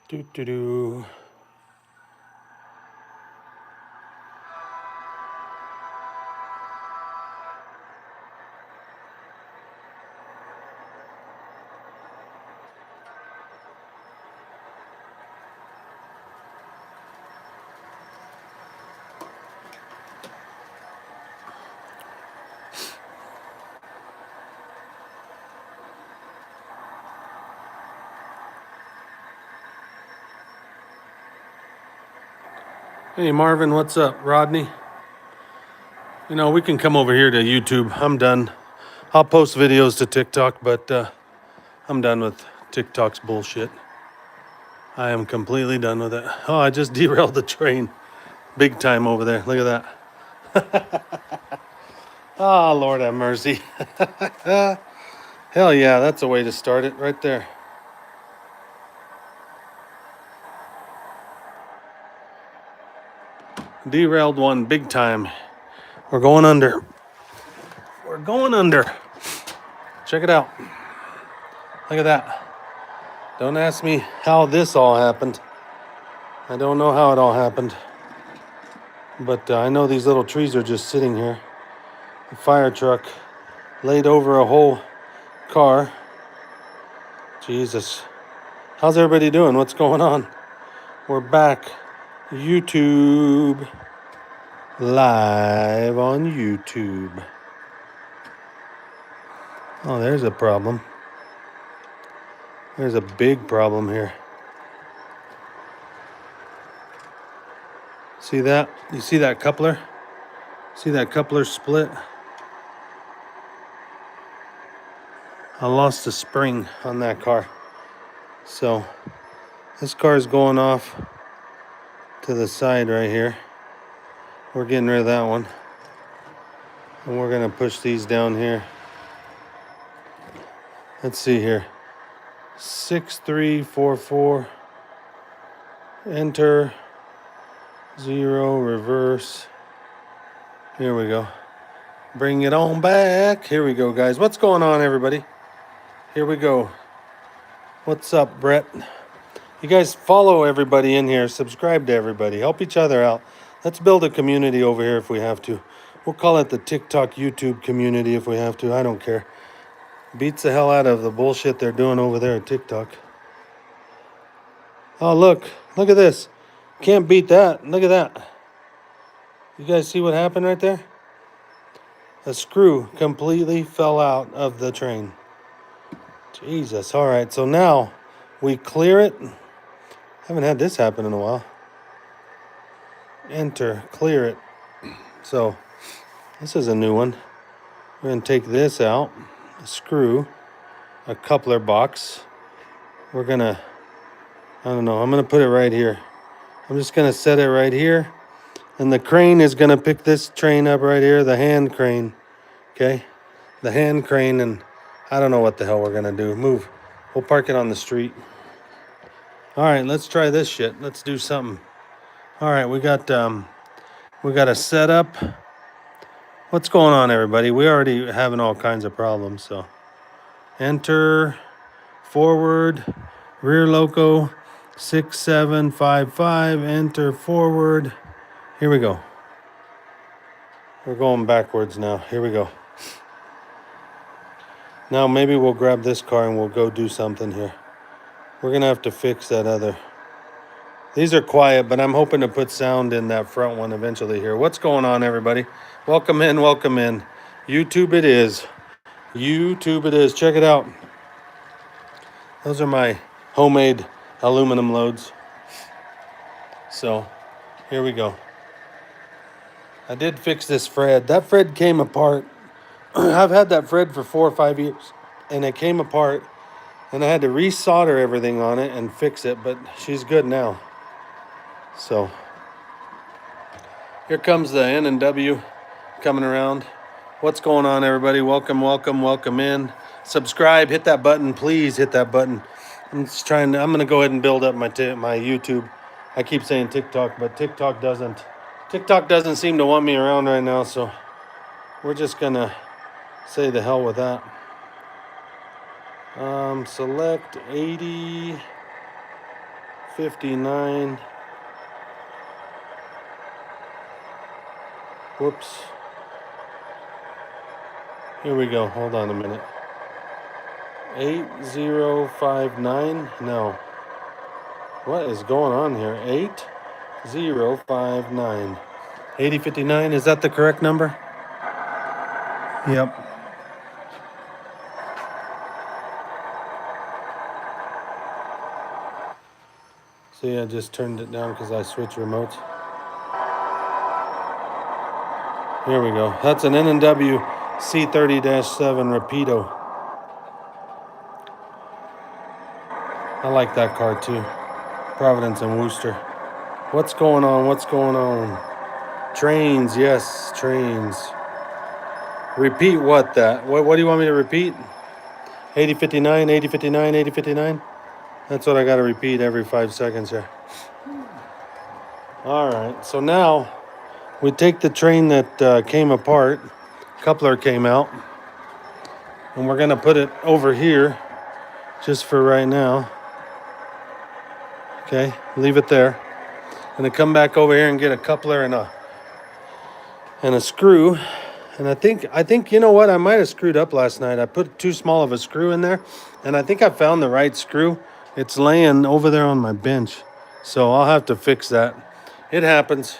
Do do do. Hey Marvin, what's up? Rodney? You know, we can come over here to YouTube. I'm done. I'll post videos to TikTok, but I'm done with TikTok's bullshit. I am completely done with it. Oh, I just derailed the train. Big time over there. Look at that. Oh, Lord have mercy. Hell yeah, that's a way to start it right there. Derailed one big time. We're going under. We're going under. Check it out. Look at that. Don't ask me how this all happened. I don't know how it all happened. But I know these little trees are just sitting here. A fire truck laid over a whole car. Jesus. How's everybody doing? What's going on? We're back. YouTube. Live on YouTube. Oh, there's a problem. There's a big problem here. See that? You see that coupler? See that coupler split? I lost a spring on that car. So this car is going off to the side right here. We're getting rid of that one. And we're gonna push these down here. Let's see here. 6344. Enter. 0, reverse. Here we go. Bring it on back. Here we go, guys. What's going on, everybody? Here we go. What's up, Brett? You guys follow everybody in here. Subscribe to everybody. Help each other out. Let's build a community over here if we have to. We'll call it the TikTok YouTube community if we have to. I don't care. Beats the hell out of the bullshit they're doing over there at TikTok. Oh, look. Look at this. Can't beat that. Look at that. You guys see what happened right there? A screw completely fell out of the train. Jesus. All right. So now we clear it. Haven't had this happen in a while. Enter. Clear it. So this is a new one. We're going to take this out. A screw. A coupler box. We're going to, I don't know. I'm going to put it right here. I'm just going to set it right here. And the crane is going to pick this train up right here. The hand crane. Okay? The hand crane, and I don't know what the hell we're going to do. Move. We'll park it on the street. All right, let's try this shit. Let's do something. All right, we got a setup. What's going on, everybody? We already having all kinds of problems, so enter, forward, rear loco, 6755, enter, forward. Here we go. We're going backwards now. Here we go. Now maybe we'll grab this car and we'll go do something here. We're going to have to fix that other. These are quiet, but I'm hoping to put sound in that front one eventually here. What's going on, everybody? Welcome in, welcome in. YouTube it is. YouTube it is. Check it out. Those are my homemade aluminum loads. So, here we go. I did fix this Fred. That Fred came apart. I've had that Fred for 4 or 5 years, and it came apart, and I had to resolder everything on it and fix it, but she's good now. So, here comes the N&W coming around. What's going on, everybody? Welcome, welcome, welcome in. Subscribe, hit that button, please hit that button. I'm gonna go ahead and build up my YouTube. I keep saying TikTok, but TikTok doesn't seem to want me around right now, so we're just gonna say the hell with that. Select 80, 59. Whoops. Here we go. Hold on a minute. 8059. No. What is going on here? 8059. 8059. Is that the correct number? Yep. See, I just turned it down because I switched remotes. Here we go. That's an N&W C30-7 Rapido. I like that car too. Providence and Worcester. What's going on? What's going on? Trains, yes, trains. Repeat what that? What do you want me to repeat? 8059, 8059, 8059? That's what I got to repeat every 5 seconds here. All right, so now we take the train that came apart, coupler came out, and we're gonna put it over here just for right now. Okay, leave it there. Gonna come back over here and get a coupler and a screw. And I think you know what? I might have screwed up last night. I put too small of a screw in there, and I think I found the right screw. It's laying over there on my bench, so I'll have to fix that. It happens.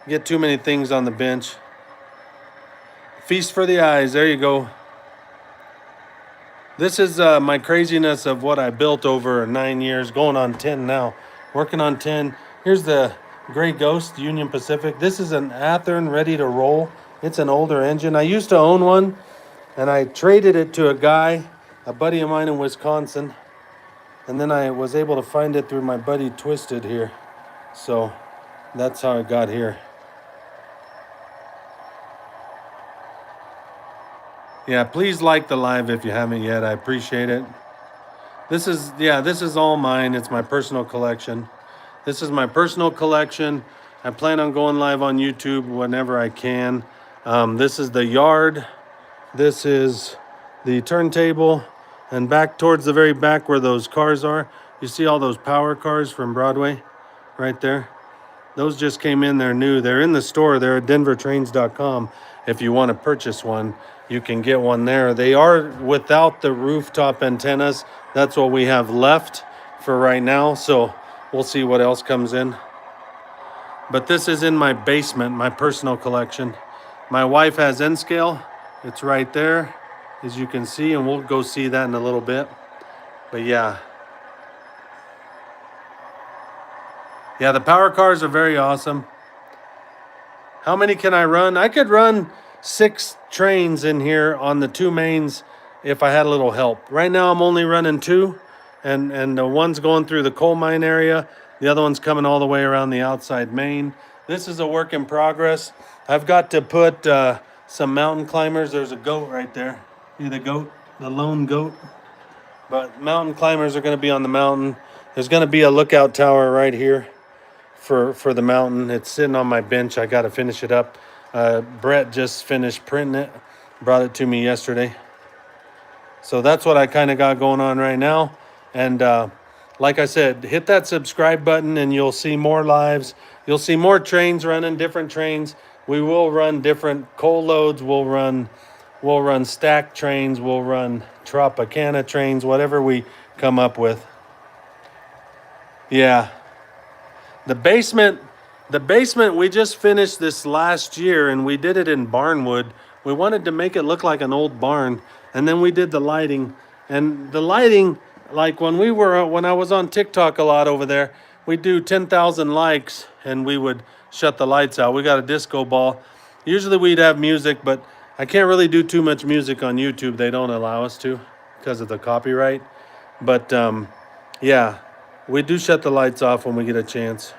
Get too many things on the bench. Feast for the eyes. There you go. This is my craziness of what I built over 9 years, going on 10 now. Working on 10. Here's the Gray Ghost Union Pacific. This is an Athearn ready to roll. It's an older engine. I used to own one, and I traded it to a guy, a buddy of mine in Wisconsin. And then I was able to find it through my buddy Twisted here. So that's how it got here. Yeah, please like the live if you haven't yet. I appreciate it. This is all mine. It's my personal collection. This is my personal collection. I plan on going live on YouTube whenever I can. This is the yard. This is the turntable. And back towards the very back where those cars are, you see all those power cars from Broadway right there? Those just came in. They're new. They're in the store. They're at denvertrains.com. If you want to purchase one, you can get one there. They are without the rooftop antennas. That's what we have left for right now. So we'll see what else comes in. But this is in my basement, my personal collection. My wife has N-Scale. It's right there, as you can see, and we'll go see that in a little bit. But yeah. Yeah, the power cars are very awesome. How many can I run? I could run 6 trains in here on the 2 mains if I had a little help. Right now I'm only running 2, and the one's going through the coal mine area. The other one's coming all the way around the outside main. This is a work in progress. I've got to put some mountain climbers. There's a goat right there. See the goat? The lone goat? But mountain climbers are going to be on the mountain. There's going to be a lookout tower right here for the mountain. It's sitting on my bench. I got to finish it up. Brett just finished printing it. Brought it to me yesterday. So that's what I kind of got going on right now. And like I said, hit that subscribe button and you'll see more lives. You'll see more trains running, different trains. We will run different coal loads. We'll run stack trains. We'll run Tropicana trains, whatever we come up with. Yeah. The basement, we just finished this last year, and we did it in barnwood. We wanted to make it look like an old barn, and then we did the lighting. And the lighting, like when I was on TikTok a lot over there, we'd do 10,000 likes, and we would shut the lights out. We got a disco ball. Usually we'd have music, but I can't really do too much music on YouTube. They don't allow us to because of the copyright. But yeah, we do shut the lights off when we get a chance.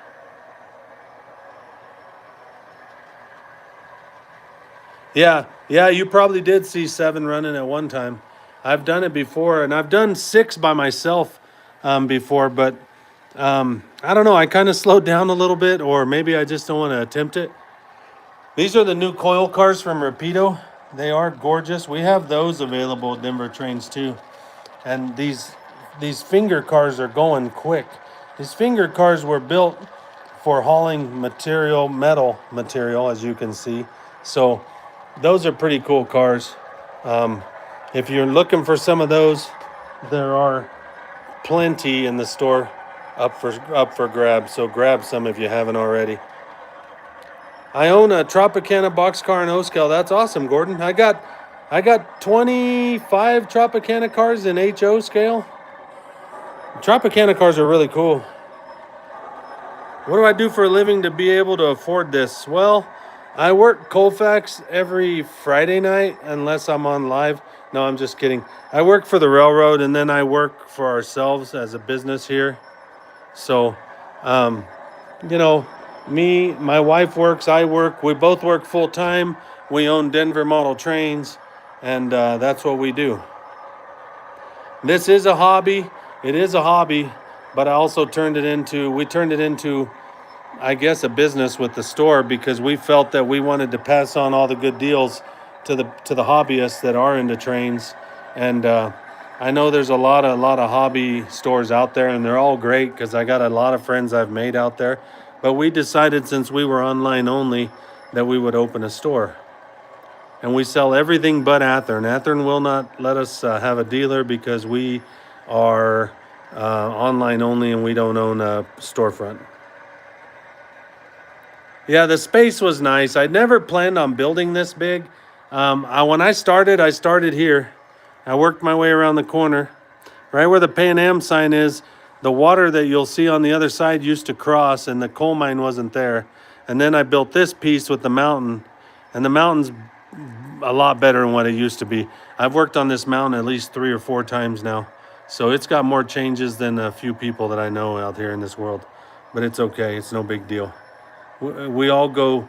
Yeah, you probably did see 7 running at one time. I've done it before, and I've done 6 by myself before, but I don't know. I kind of slowed down a little bit, or maybe I just don't want to attempt it. These are the new coil cars from Rapido. They are gorgeous. We have those available at Denver Trains too. And these finger cars are going quick. These finger cars were built for hauling material, metal material, as you can see. So those are pretty cool cars. If you're looking for some of those, there are plenty in the store up for grabs. So grab some if you haven't already. I own a Tropicana boxcar in O-scale. That's awesome, Gordon. I got 25 Tropicana cars in HO scale. Tropicana cars are really cool. What do I do for a living to be able to afford this? Well, I work Colfax every Friday night unless I'm on live. No, I'm just kidding. I work for the railroad and then I work for ourselves as a business here. So, you know, my wife works, I work. We both work full time. We own Denver model trains, and that's what we do. This is a hobby. It is a hobby, but we turned it into, I guess, a business with the store because we felt that we wanted to pass on all the good deals to the hobbyists that are into trains. And I know there's a lot of hobby stores out there, and they're all great because I got a lot of friends I've made out there. But we decided, since we were online only, that we would open a store. And we sell everything but Athearn. Athearn will not let us have a dealer because we are online only and we don't own a storefront. Yeah, the space was nice. I'd never planned on building this big. When I started here. I worked my way around the corner. Right where the Pan Am sign is, the water that you'll see on the other side used to cross, and the coal mine wasn't there. And then I built this piece with the mountain, and the mountain's a lot better than what it used to be. I've worked on this mountain at least 3 or 4 times now. So it's got more changes than a few people that I know out here in this world. But it's okay. It's no big deal. We all go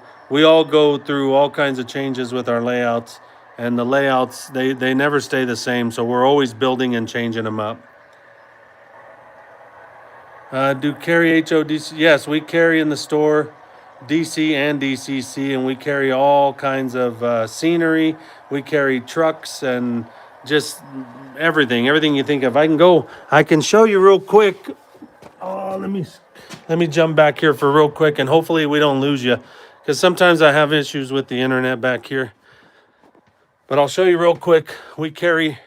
through all kinds of changes with our layouts, and the layouts, they never stay the same. So we're always building and changing them up. Do carry HODC? Yes, we carry in the store DC and DCC, and we carry all kinds of scenery. We carry trucks and just everything you think of. I can show you real quick. Oh, let me jump back here for real quick, and hopefully we don't lose you, because sometimes I have issues with the internet back here. But I'll show you real quick. We carry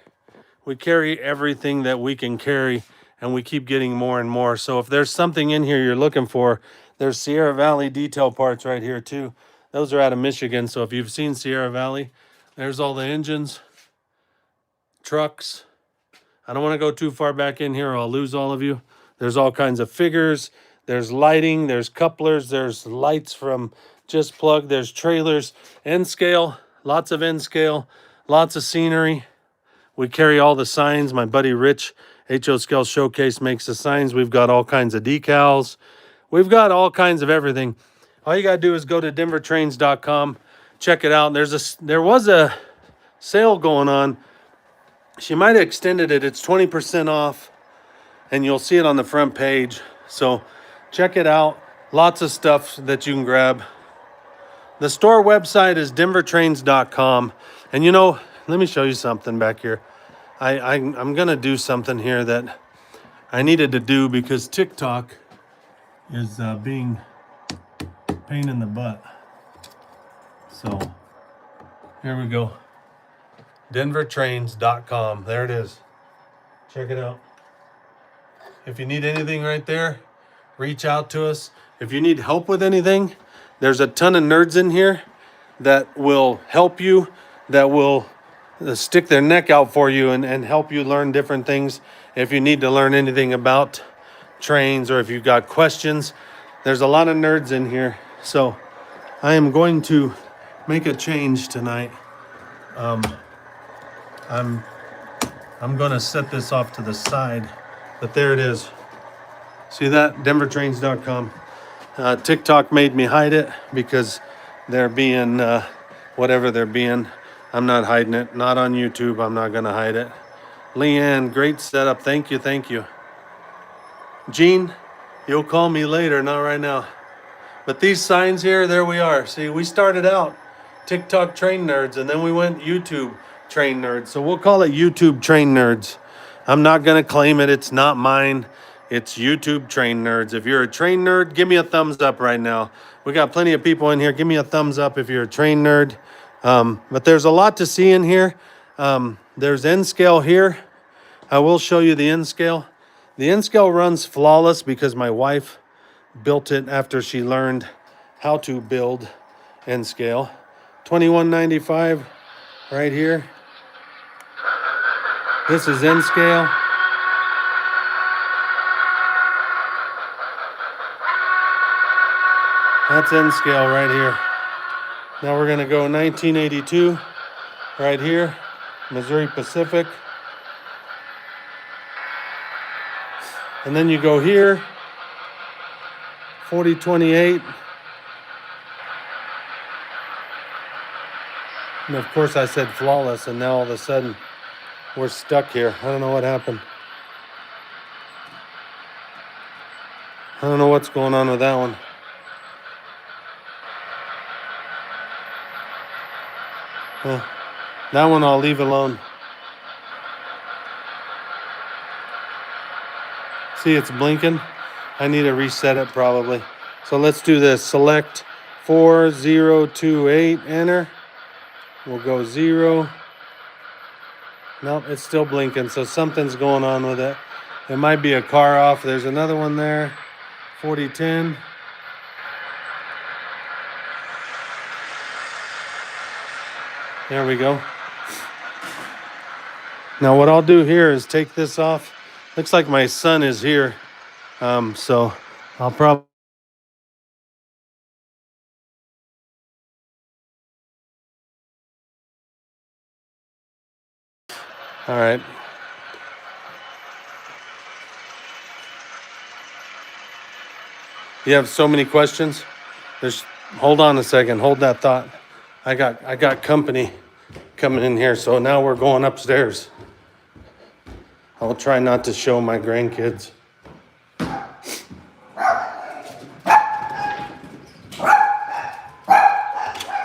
everything that we can carry, and we keep getting more and more. So if there's something in here you're looking for, there's Sierra Valley detail parts right here too. Those are out of Michigan. So if you've seen Sierra Valley, there's all the engines, trucks. I don't want to go too far back in here or I'll lose all of you. There's all kinds of figures. There's lighting, there's couplers, there's lights from Just Plug, there's trailers, end scale, lots of end scale, lots of scenery. We carry all the signs. My buddy Rich, HO Scale Showcase, makes the signs. We've got all kinds of decals. We've got all kinds of everything. All you got to do is go to denvertrains.com, check it out. There was a sale going on. She might have extended it. It's 20% off, and you'll see it on the front page. So check it out. Lots of stuff that you can grab. The store website is denvertrains.com. And let me show you something back here. I'm going to do something here that I needed to do because TikTok is being a pain in the butt. So here we go. denvertrains.com. There it is. Check it out. If you need anything right there, reach out to us. If you need help with anything, there's a ton of nerds in here that will help you, that will stick their neck out for you and help you learn different things. If you need to learn anything about trains or if you've got questions, there's a lot of nerds in here. So I am going to make a change tonight. I'm going to set this off to the side, but there it is. See that? denvertrains.com. TikTok made me hide it because they're being whatever they're being. I'm not hiding it. Not on YouTube. I'm not going to hide it. Leanne, great setup. Thank you. Gene, you'll call me later, not right now. But these signs here, there we are. See, we started out TikTok train nerds, and then we went YouTube train nerds. So we'll call it YouTube train nerds. I'm not going to claim it. It's not mine. It's YouTube Train Nerds. If you're a train nerd, give me a thumbs up right now. We got plenty of people in here. Give me a thumbs up if you're a train nerd. But there's a lot to see in here. There's N scale here. I will show you the N scale. The N scale runs flawless because my wife built it after she learned how to build N scale. $21.95 right here. This is N scale. That's N scale right here. Now we're gonna go 1982 right here, Missouri Pacific. And then you go here, 4028. And of course I said flawless, and now all of a sudden we're stuck here. I don't know what happened. I don't know what's going on with that one. That one I'll leave alone. See, it's blinking. I need to reset it probably. So let's do this. Select 4028, enter. We'll go 0. Nope, it's still blinking, so something's going on with it. It might be a car off. There's another one there, 4010. There we go. Now what I'll do here is take this off. Looks like my son is here. So I'll probably... All right. You have so many questions. Hold on a second. Hold that thought. I got company coming in here, so now we're going upstairs. I will try not to show my grandkids.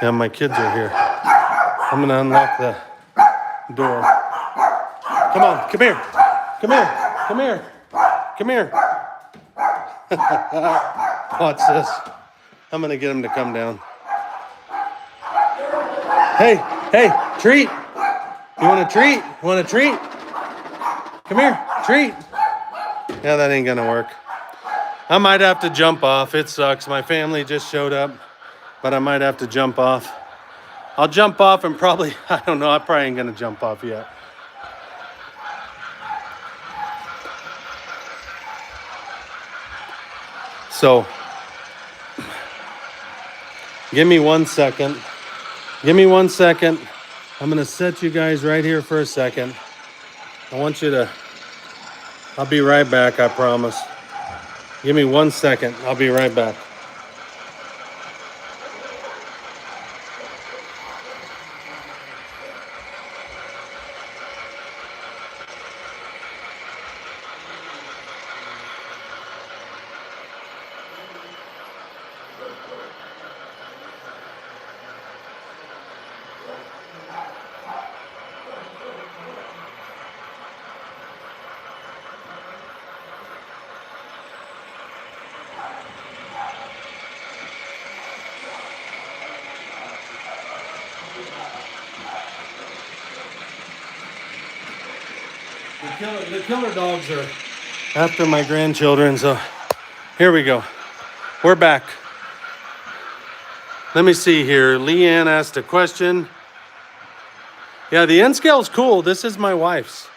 Yeah, my kids are here. I'm gonna unlock the door. Come on, come here. Come here. Come here. Come here. Watch this. I'm gonna get them to come down. Hey, treat. You want a treat? You want a treat? Come here, treat. Yeah, that ain't gonna work. I might have to jump off. It sucks. My family just showed up, but I might have to jump off. I'll jump off and probably, I don't know, I probably ain't gonna jump off yet. So, give me 1 second. Give me 1 second. I'm gonna set you guys right here for a second. I want you to, I'll be right back, I promise. Give me 1 second, I'll be right back. The killer dogs are after my grandchildren, so here we go. We're back. Let me see here. Leanne asked a question. Yeah, the N scale is cool. This is my wife's.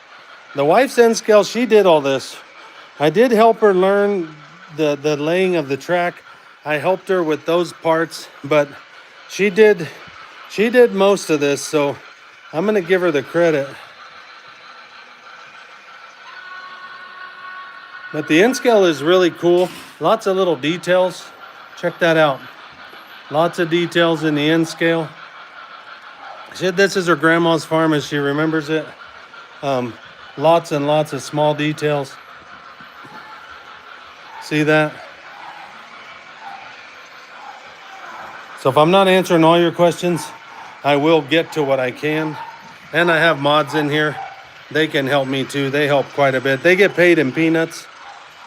The wife's N scale, she did all this. I did help her learn the laying of the track. I helped her with those parts, but she did most of this, so I'm gonna give her the credit. But the N scale is really cool. Lots of little details. Check that out. Lots of details in the N scale. This is her grandma's farm as she remembers it. Lots and lots of small details. See that? So if I'm not answering all your questions, I will get to what I can. And I have mods in here. They can help me too. They help quite a bit. They get paid in peanuts.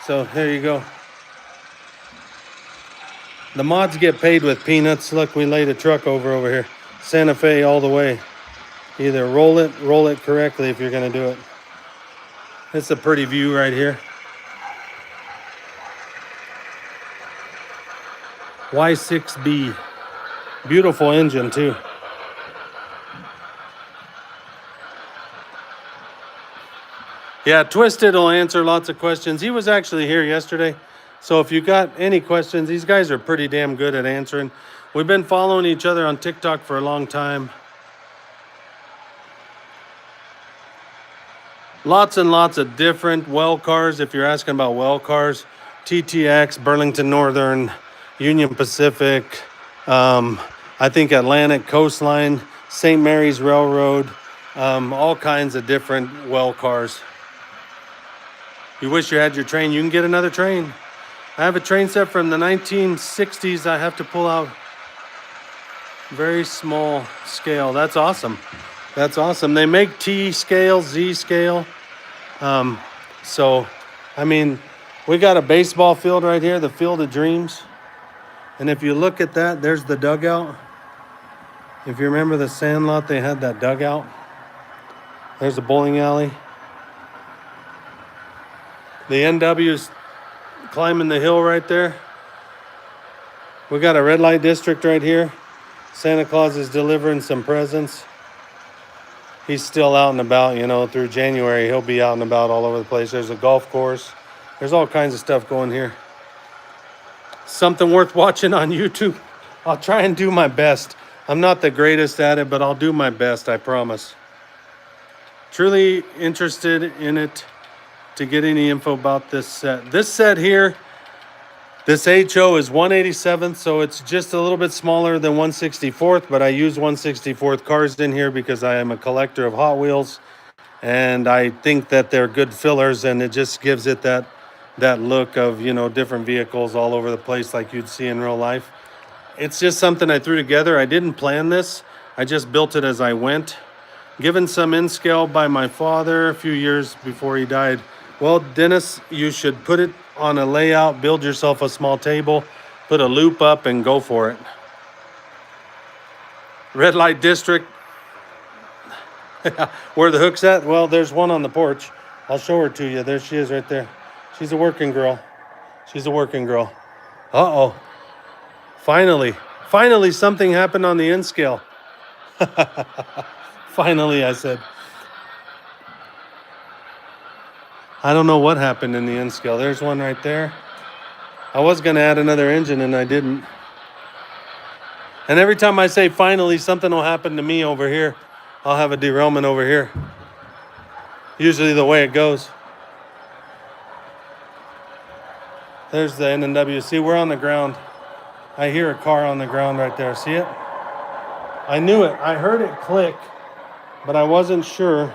So here you go. The mods get paid with peanuts. Look, we laid a truck over here. Santa Fe all the way. Either roll it correctly if you're gonna do it. It's a pretty view right here. Y6B. Beautiful engine too. Yeah, Twisted will answer lots of questions. He was actually here yesterday. So if you got any questions, these guys are pretty damn good at answering. We've been following each other on TikTok for a long time. Lots and lots of different well cars. If you're asking about well cars, TTX, Burlington Northern, Union Pacific, I think Atlantic Coastline, St. Mary's Railroad, all kinds of different well cars. You wish you had your train, you can get another train. I have a train set from the 1960s. I have to pull out very small scale. That's awesome. That's awesome. They make T scale, Z scale. So, I mean, we got a baseball field right here, the Field of Dreams. And if you look at that, there's the dugout. If you remember the Sandlot, they had that dugout. There's the bowling alley. The NW's climbing the hill right there. We got a red light district right here. Santa Claus is delivering some presents. He's still out and about, you know, through January. He'll be out and about all over the place. There's a golf course. There's all kinds of stuff going here. Something worth watching on YouTube. I'll try and do my best. I'm not the greatest at it, but I'll do my best, I promise. Truly interested in it to get any info about this set. This set here, this HO is 187th, so it's just a little bit smaller than 164th, but I use 164th cars in here because I am a collector of Hot Wheels, and I think that they're good fillers, and it just gives it that look of, you know, different vehicles all over the place like you'd see in real life. It's just something I threw together. I didn't plan this. I just built it as I went. Given some in scale by my father a few years before he died. Well, Dennis, you should put it on a layout, build yourself a small table, put a loop up and go for it. Red light district. Where the hook's at? Well, there's one on the porch. I'll show her to you. There she is right there. She's a working girl. She's a working girl. Uh-oh. Finally something happened on the N scale. Finally, I said. I don't know what happened in the N scale. There's one right there. I was going to add another engine and I didn't. And every time I say finally, something will happen to me over here. I'll have a derailment over here. Usually the way it goes. There's the N&W. See, we're on the ground. I hear a car on the ground right there. See it? I knew it. I heard it click, but I wasn't sure.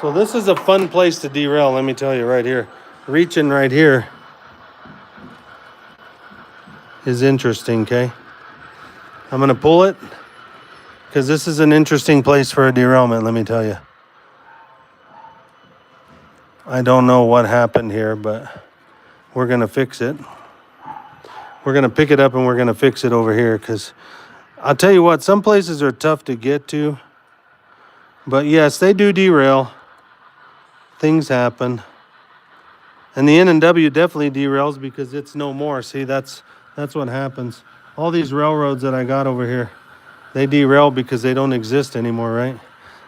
So this is a fun place to derail, let me tell you right here. Reaching right here is interesting, okay? I'm going to pull it because this is an interesting place for a derailment, let me tell you. I don't know what happened here, but we're going to fix it. We're going to pick it up and we're going to fix it over here because I'll tell you what, some places are tough to get to. But yes, they do derail. Things happen. And the N&W definitely derails because it's no more. See, that's what happens. All these railroads that I got over here, they derail because they don't exist anymore, right?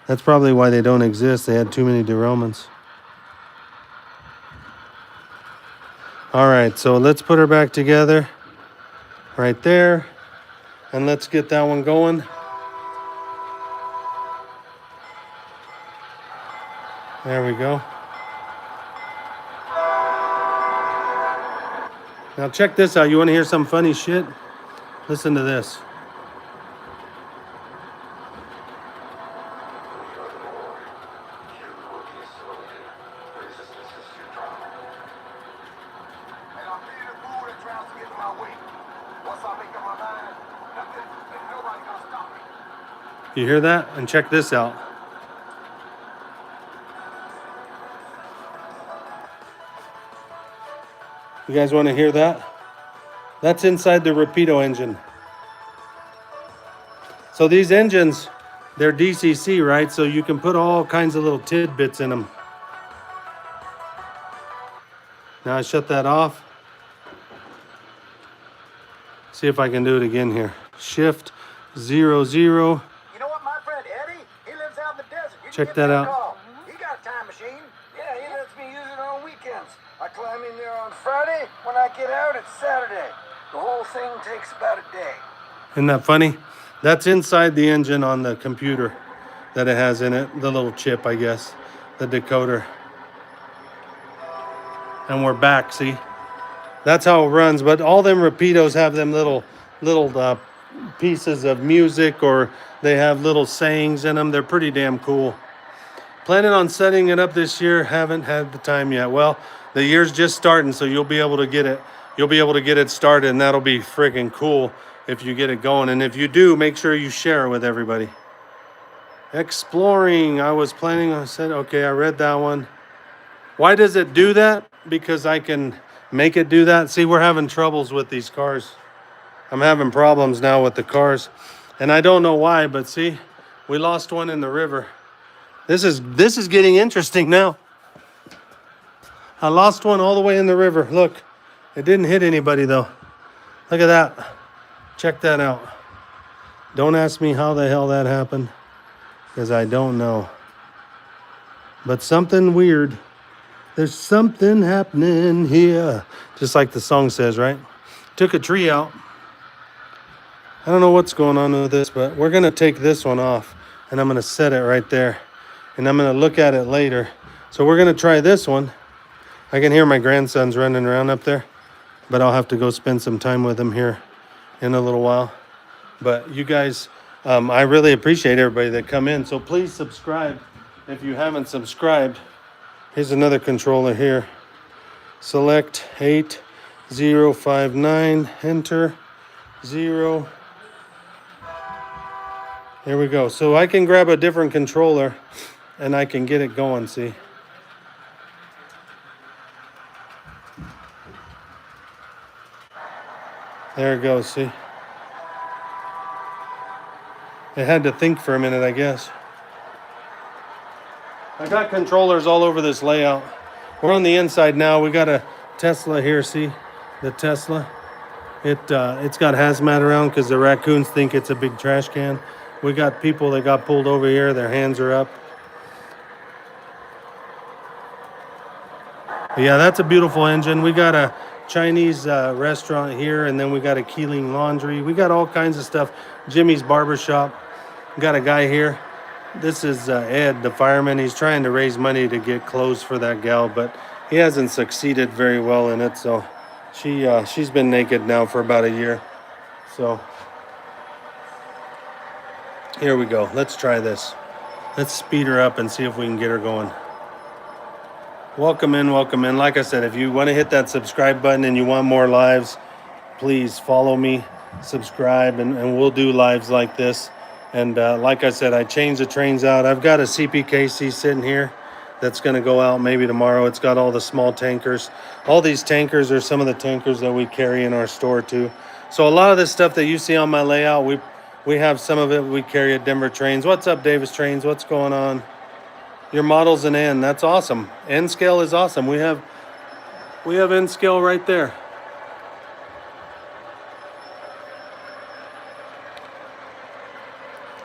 That's probably why they don't exist. They had too many derailments. All right, so let's put her back together right there. And let's get that one going. There we go. Now check this out. You want to hear some funny shit? Listen to this. You hear that? And check this out. You guys want to hear that? That's inside the Rapido engine. So these engines, they're DCC, right? So you can put all kinds of little tidbits in them. Now I shut that off. See if I can do it again here. Shift 0 0. You know what, my friend Eddie? He lives out in the desert. You Check can give that him a out. call. He got a time machine. Yeah, he lets me use it on weekends. I climb in there on Friday. When I get out, it's Saturday. The whole thing takes about a day. Isn't that funny? That's inside the engine on the computer that it has in it. The little chip, I guess. The decoder. And we're back, see? That's how it runs. But all them Rapidos have them little pieces of music, or they have little sayings in them. They're pretty damn cool. Planning on setting it up this year. Haven't had the time yet. Well, the year's just starting, so you'll be able to get it. You'll be able to get it started, and that'll be friggin' cool if you get it going. And if you do, make sure you share it with everybody. Exploring. I said, okay, I read that one. Why does it do that? Because I can make it do that. See, we're having troubles with these cars. I'm having problems now with the cars. And I don't know why, but see, we lost one in the river. This is getting interesting now. I lost one all the way in the river. Look, it didn't hit anybody though. Look at that. Check that out. Don't ask me how the hell that happened, because I don't know. But something weird. There's something happening here. Just like the song says, right? Took a tree out. I don't know what's going on with this, but we're going to take this one off, and I'm going to set it right there. And I'm going to look at it later. So we're going to try this one. I can hear my grandsons running around up there, but I'll have to go spend some time with them here in a little while. But you guys, I really appreciate everybody that come in. So please subscribe if you haven't subscribed. Here's another controller here. Select 8059, enter 0. Here we go. So I can grab a different controller and I can get it going, see. There it goes, see. It had to think for a minute, I guess. I got controllers all over this layout. We're on the inside now. We got a Tesla here, see? The Tesla. It's got hazmat around because the raccoons think it's a big trash can. We got people that got pulled over here. Their hands are up. But yeah, that's a beautiful engine. We got a Chinese restaurant here, and then we got a Keeling Laundry. We got all kinds of stuff. Jimmy's Barbershop. Got a guy here. This is Ed, the fireman. He's trying to raise money to get clothes for that gal, but he hasn't succeeded very well in it. So she's been naked now for about a year. So here we go. Let's try this. Let's speed her up and see if we can get her going. Welcome in, welcome in. Like I said, if you want to hit that subscribe button and you want more lives, please follow me, subscribe, and we'll do lives like this. And like I said, I changed the trains out. I've got a CPKC sitting here that's going to go out maybe tomorrow. It's got all the small tankers. All these tankers are some of the tankers that we carry in our store too. So a lot of this stuff that you see on my layout, we have some of it we carry at Denver Trains. What's up, Davis Trains? What's going on? Your model's an N. That's awesome. N scale is awesome. We have N scale right there.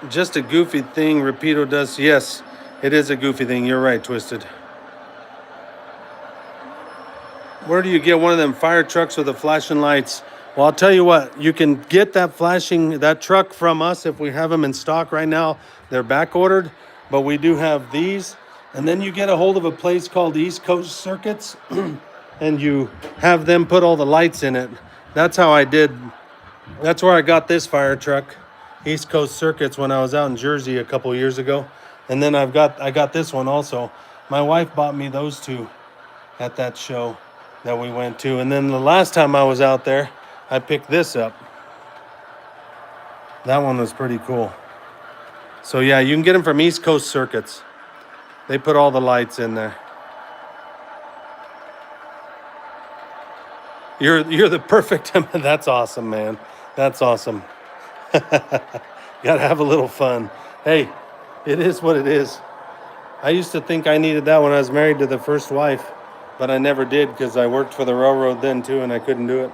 Just a goofy thing Rapido does. Yes, it is a goofy thing. You're right, Twisted. Where do you get one of them fire trucks with the flashing lights? Well, I'll tell you what. You can get that truck from us if we have them in stock right now. They're back ordered, but we do have these. And then you get a hold of a place called East Coast Circuits, and you have them put all the lights in it. That's how I did. That's where I got this fire truck. East Coast Circuits, when I was out in Jersey a couple years ago. And then I got this one also. My wife bought me those two at that show that we went to. And then the last time I was out there, I picked this up. That one was pretty cool. So yeah, you can get them from East Coast Circuits. They put all the lights in there. You're the perfect. That's awesome, man. That's awesome. Gotta have a little fun. Hey, it is what it is. I used to think I needed that when I was married to the first wife, but I never did because I worked for the railroad then too, and I couldn't do it.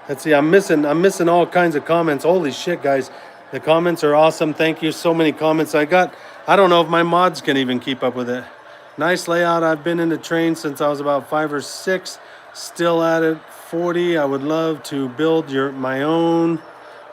Let's see, I'm missing all kinds of comments. Holy shit, guys. The comments are awesome. Thank you. So many comments I got. I don't know if my mods can even keep up with it. Nice layout. I've been in the train since I was about 5 or 6. Still at it. 40. I would love to build my own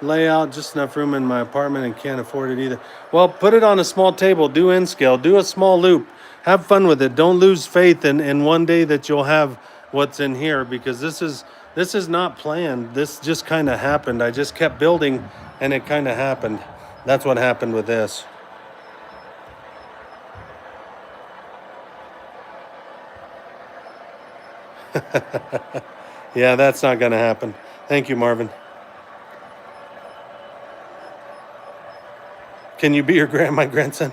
layout. Just enough room in my apartment and can't afford it either. Well, put it on a small table. Do N scale. Do a small loop. Have fun with it. Don't lose faith in one day that you'll have what's in here, because this is not planned. This just kind of happened. I just kept building and it kind of happened. That's what happened with this. Yeah, that's not going to happen. Thank you, Marvin. Can you be my grandson?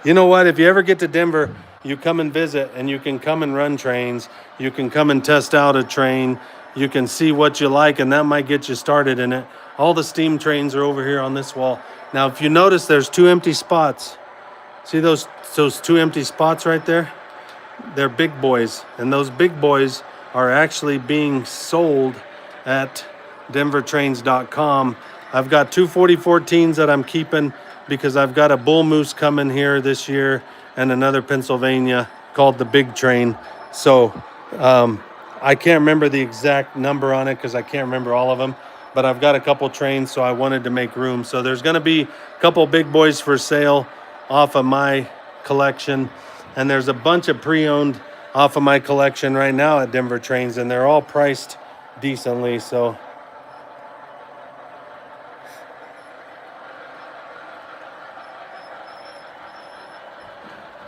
You know what? If you ever get to Denver, you come and visit, and you can come and run trains. You can come and test out a train. You can see what you like, and that might get you started in it. All the steam trains are over here on this wall. Now, if you notice, there's 2 empty spots. See those 2 empty spots right there? They're big boys, and those big boys are actually being sold at denvertrains.com. I've got 2 4014s that I'm keeping because I've got a bull moose coming here this year and another Pennsylvania called the Big Train. So I can't remember the exact number on it because I can't remember all of them, but I've got a couple trains, so I wanted to make room. So there's going to be a couple big boys for sale off of my collection, and there's a bunch of pre-owned off of my collection right now at Denver Trains, and they're all priced decently. So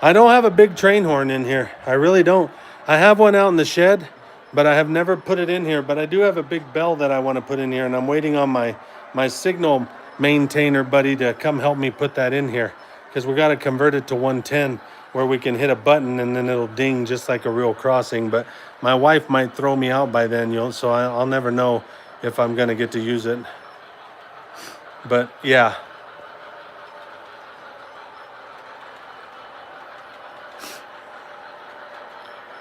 I don't have a big train horn in here. I really don't. I have one out in the shed, but I have never put it in here. But I do have a big bell that I want to put in here, and I'm waiting on my signal maintainer buddy to come help me put that in here, because we got to convert it to 110 where we can hit a button and then it'll ding just like a real crossing. But my wife might throw me out by then, so I'll never know if I'm going to get to use it. But yeah.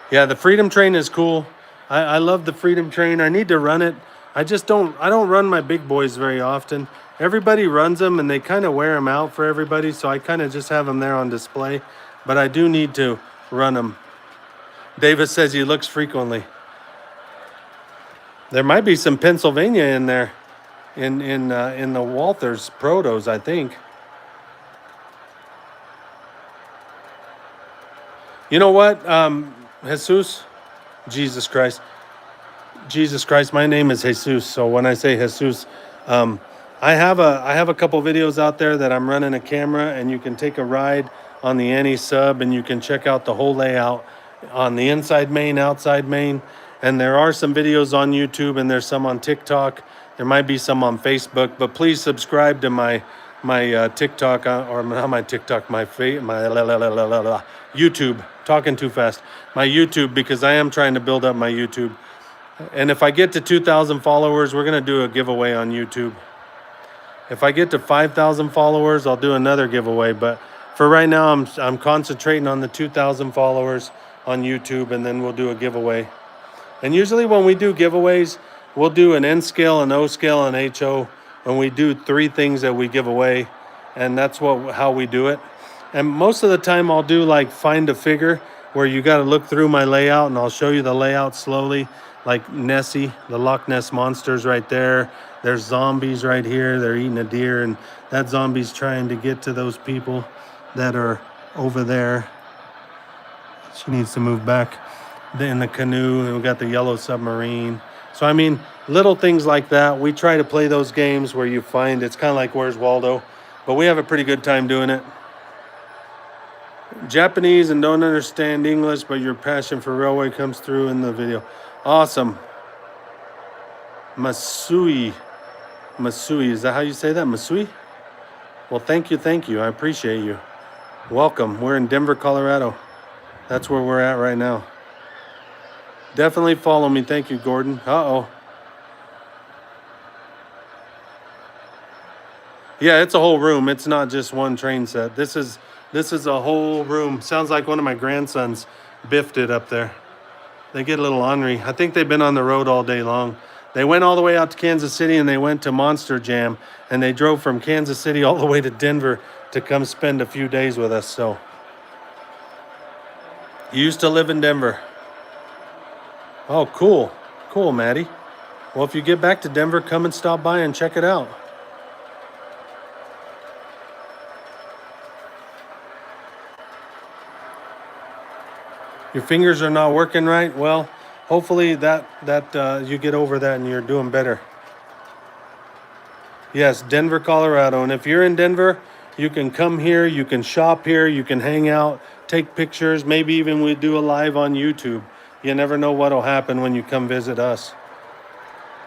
Yeah, the Freedom Train is cool. I love the Freedom Train. I need to run it. I don't run my big boys very often. Everybody runs them and they kind of wear them out for everybody, so I kind of just have them there on display. But I do need to run them. Davis says he looks frequently. There might be some Pennsylvania in there, in the Walthers Protos, I think. You know what, Jesus Christ. My name is Jesus. So when I say Jesus, I have a couple videos out there that I'm running a camera, and you can take a ride on the Annie sub, and you can check out the whole layout on the inside main, outside main. And there are some videos on YouTube, and there's some on TikTok. There might be some on Facebook, but please subscribe to my TikTok, or not my TikTok, my YouTube. Talking too fast. My YouTube, because I am trying to build up my YouTube. And if I get to 2,000 followers, we're going to do a giveaway on YouTube. If I get to 5,000 followers, I'll do another giveaway. But for right now, I'm concentrating on the 2,000 followers on YouTube, and then we'll do a giveaway. And usually when we do giveaways, we'll do an N scale, an O scale, and HO. And we do 3 things that we give away. And that's how we do it. And most of the time I'll do like find a figure, where you got to look through my layout, and I'll show you the layout slowly. Like Nessie, the Loch Ness Monster's right there. There's zombies right here. They're eating a deer, and that zombie's trying to get to those people that are over there. She needs to move back in the canoe, and we got the yellow submarine. So I mean, little things like that. We try to play those games where you find, it's kind of like Where's Waldo, but we have a pretty good time doing it. Japanese and don't understand English, but your passion for railway comes through in the video. Awesome. Masui, is that how you say that? Masui? Well, thank you. I appreciate you. Welcome. We're in Denver, Colorado. That's where we're at right now. Definitely follow me. Thank you, Gordon. Uh-oh. Yeah, it's a whole room. It's not just one train set. This is a whole room. Sounds like one of my grandsons biffed it up there. They get a little ornery. I think they've been on the road all day long. They went all the way out to Kansas City and they went to Monster Jam, and they drove from Kansas City all the way to Denver to come spend a few days with us. So you used to live in Denver. Oh, cool. Cool, Maddie. Well, if you get back to Denver, come and stop by and check it out. Your fingers are not working right. Well, hopefully that you get over that and you're doing better. Yes, Denver, Colorado. And if you're in Denver, you can come here, you can shop here, you can hang out, take pictures, maybe even we do a live on YouTube. You never know what'll happen when you come visit us.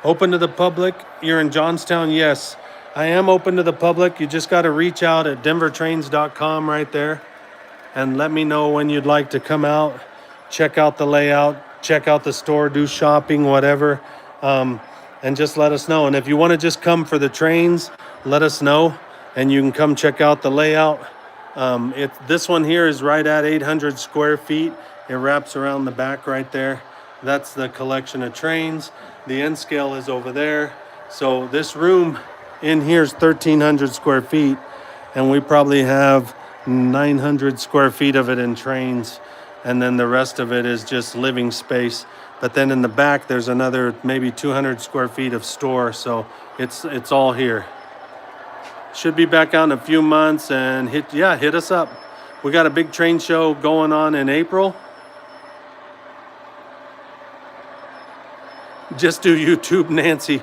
Open to the public. You're in Johnstown. Yes, I am open to the public. You just got to reach out at denvertrains.com right there and let me know when you'd like to come out, check out the layout, check out the store, do shopping, whatever, and just let us know. And if you want to just come for the trains, let us know, and you can come check out the layout. This one here is right at 800 square feet. It wraps around the back right there. That's the collection of trains. The end scale is over there. So this room in here is 1,300 square feet, and we probably have 900 square feet of it in trains, and then the rest of it is just living space. But then in the back there's another maybe 200 square feet of store, so it's all here. Should be back out in a few months, and hit us up. We got a big train show going on in April. Just do YouTube, Nancy.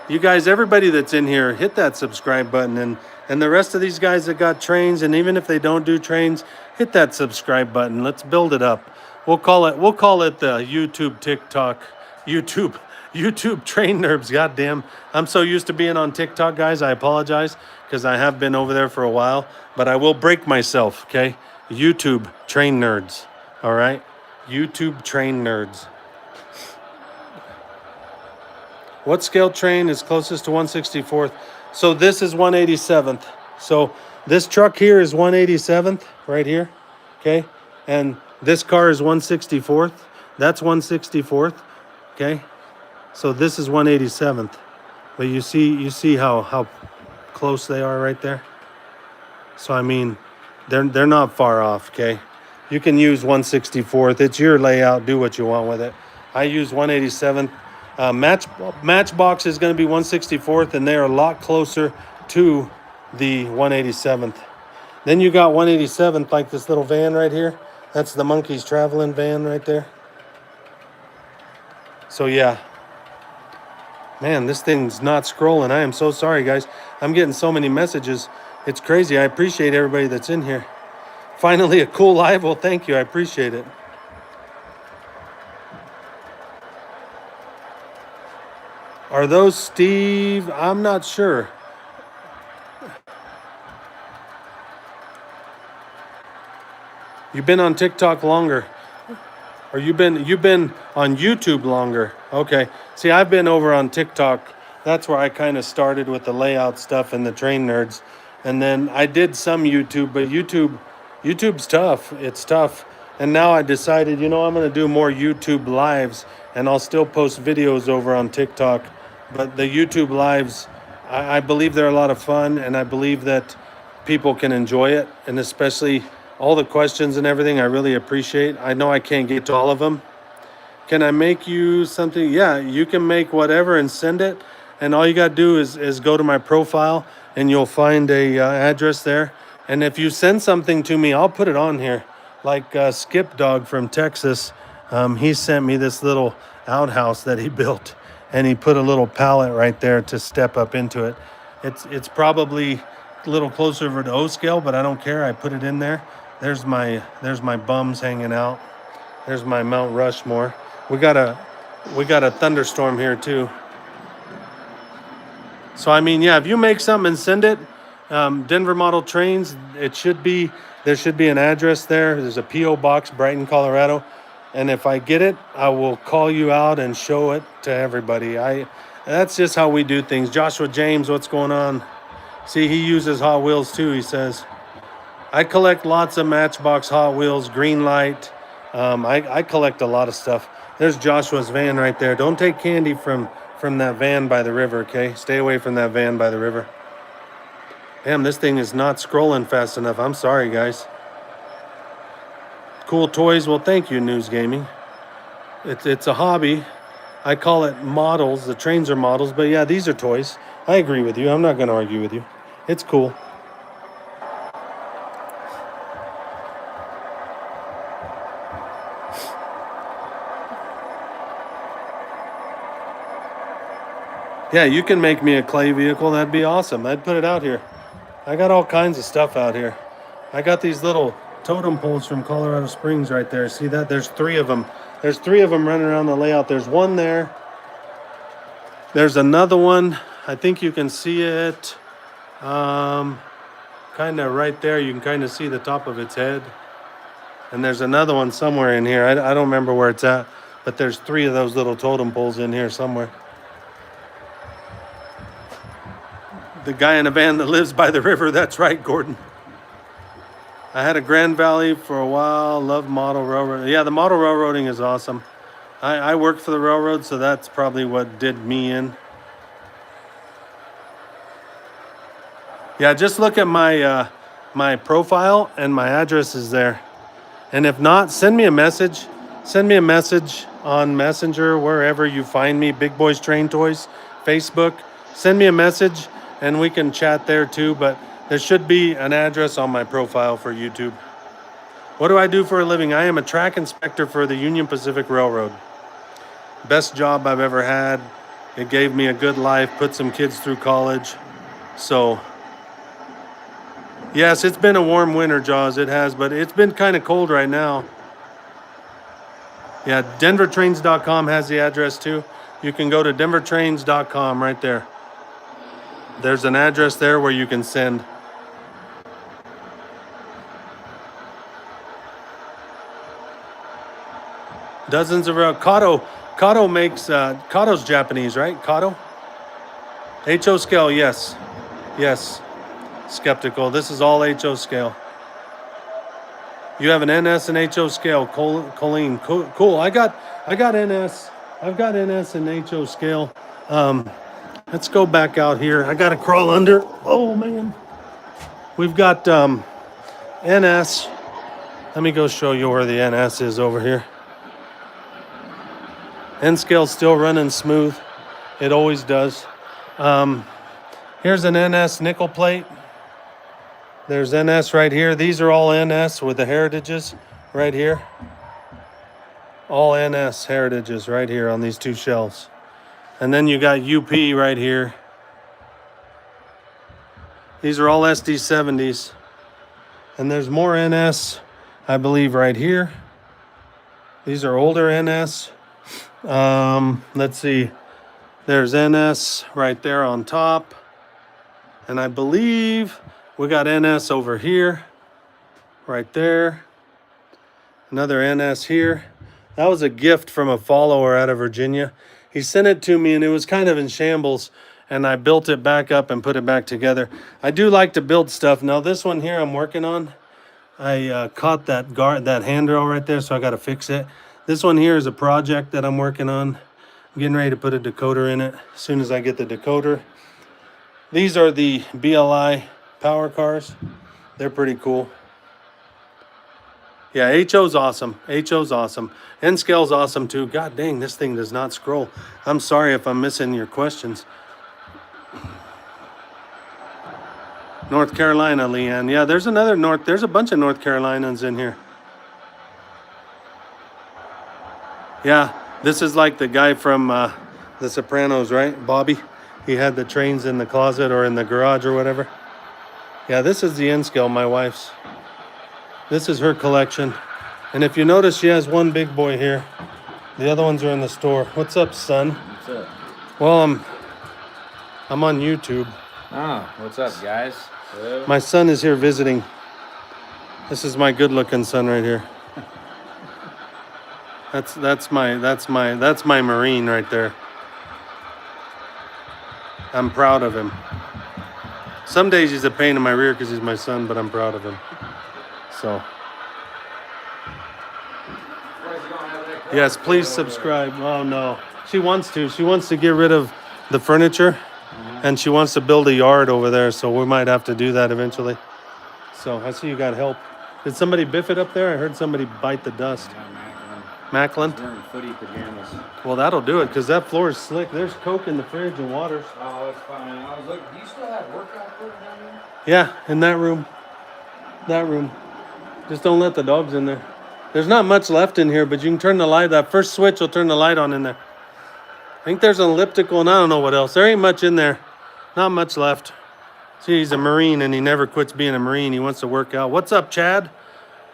You guys, everybody that's in here, hit that subscribe button, and the rest of these guys that got trains, and even if they don't do trains, hit that subscribe button. Let's build it up. We'll call it the YouTube TikTok, YouTube train nerds. Goddamn, I'm so used to being on TikTok, guys. I apologize because I have been over there for a while, but I will break myself. Okay, YouTube train nerds. All right, YouTube train nerds. What scale train is closest to 164th? So this is 187th. So this truck here is 187th right here, okay? And this car is 164th. That's 164th, okay? So this is 187th. But you see how close they are right there? So I mean, they're not far off, okay? You can use 164th. It's your layout. Do what you want with it. I use 187th. Matchbox is going to be 164th, and they're a lot closer to the 187th. Then you got 187th, like this little van right here. That's the Monkeys traveling van right there. So yeah, man, this thing's not scrolling. I am so sorry, guys. I'm getting so many messages. It's crazy. I appreciate everybody that's in here. Finally, a cool live. Well, thank you. I appreciate it. Are those Steve? I'm not sure. You've been on TikTok longer. Or you've been on YouTube longer. Okay. See, I've been over on TikTok. That's where I kind of started with the layout stuff and the train nerds. And then I did some YouTube, but YouTube's tough. It's tough. And now I decided, I'm going to do more YouTube lives, and I'll still post videos over on TikTok. But the YouTube lives, I believe they're a lot of fun, and I believe that people can enjoy it, and especially all the questions and everything I really appreciate. I know I can't get to all of them. Can I make you something? Yeah, you can make whatever and send it, and all you got to do is go to my profile, and you'll find a address there. And if you send something to me, I'll put it on here. Like Skip Dog from Texas, he sent me this little outhouse that he built. And he put a little pallet right there to step up into it. It's probably a little closer to O scale, but I don't care. I put it in there. There's my bums hanging out. There's my Mount Rushmore. We got a thunderstorm here too. So I mean, yeah, if you make something and send it, Denver Model Trains, there should be an address there. There's a P.O. box, Brighton, Colorado. And if I get it, I will call you out and show it to everybody. That's just how we do things. Joshua James, what's going on? See, he uses Hot Wheels too, he says. I collect lots of Matchbox Hot Wheels, green light. I collect a lot of stuff. There's Joshua's van right there. Don't take candy from that van by the river, okay? Stay away from that van by the river. Damn, this thing is not scrolling fast enough. I'm sorry, guys. Cool toys. Well, thank you, News Gaming. It's a hobby. I call it models. The trains are models, but yeah, these are toys. I agree with you. I'm not going to argue with you. It's cool. Yeah, you can make me a clay vehicle. That'd be awesome. I'd put it out here. I got all kinds of stuff out here. I got these little totem poles from Colorado Springs right there. See that? There's 3 of them. There's 3 of them running around the layout. There's one there. There's another one. I think you can see it. Kind of right there. You can kind of see the top of its head. And there's another one somewhere in here. I don't remember where it's at. But there's 3 of those little totem poles in here somewhere. The guy in a van that lives by the river. That's right, Gordon. I had a Grand Valley for a while. Love model railroad. Yeah, the model railroading is awesome. I worked for the railroad, so that's probably what did me in. Yeah, just look at my my profile and my address is there. And if not, send me a message. Send me a message on Messenger, wherever you find me. Bigboystraintoys, Facebook. Send me a message and we can chat there too. But there should be an address on my profile for YouTube. What do I do for a living? I am a track inspector for the Union Pacific Railroad. Best job I've ever had. It gave me a good life, put some kids through college. So, yes, it's been a warm winter, Jaws. It has, but it's been kind of cold right now. Yeah, denvertrains.com has the address too. You can go to denvertrains.com right there. There's an address there where you can send. Dozens of Kato makes Kato's Japanese, right? Kato? HO scale, yes. Yes. Skeptical. This is all HO scale. You have an NS and HO scale, Colleen. Cool. I got NS. I've got NS and HO scale. Let's go back out here. I gotta crawl under. Oh man. We've got NS. Let me go show you where the NS is over here. N scale's still running smooth. It always does. Here's an NS nickel plate. There's NS right here. These are all NS with the heritages right here. All NS heritages right here on these 2 shelves. And then you got UP right here. These are all SD70s. And there's more NS, I believe, right here. These are older NS. Let's see. There's NS right there on top. And I believe we got NS over here. Right there. Another NS here. That was a gift from a follower out of Virginia. He sent it to me and it was kind of in shambles. And I built it back up and put it back together. I do like to build stuff. Now this one here I'm working on. I caught that handrail right there, so I got to fix it. This one here is a project that I'm working on. I'm getting ready to put a decoder in it as soon as I get the decoder. These are the BLI power cars. They're pretty cool. Yeah, HO's awesome. HO's awesome. N-Scale's awesome too. God dang, this thing does not scroll. I'm sorry if I'm missing your questions. North Carolina, Leanne. Yeah, there's a bunch of North Carolinians in here. Yeah, this is like the guy from The Sopranos, right? Bobby. He had the trains in the closet or in the garage or whatever. Yeah, this is the N-Scale, my wife's. This is her collection. And if you notice, she has one big boy here. The other ones are in the store. What's up, son? What's up? Well, I'm on YouTube. Ah, what's up, guys? Hello. My son is here visiting. This is my good-looking son right here. That's my Marine right there. I'm proud of him. Some days he's a pain in my rear because he's my son, but I'm proud of him. So, yes, please subscribe. Oh no, she wants to. She wants to get rid of the furniture, and she wants to build a yard over there. So we might have to do that eventually. So I see you got help. Did somebody biff it up there? I heard somebody bite the dust. Macklin? Wearing footy pajamas. Well, that'll do it because that floor is slick. There's Coke in the fridge and waters. Oh, it's fine. I was looking. Do you still have workout equipment down there? Yeah, in that room. That room. Just don't let the dogs in there. There's not much left in here, but you can turn the light. That first switch will turn the light on in there. I think there's an elliptical and I don't know what else. There ain't much in there. Not much left. See, he's a Marine and he never quits being a Marine. He wants to work out. What's up, Chad?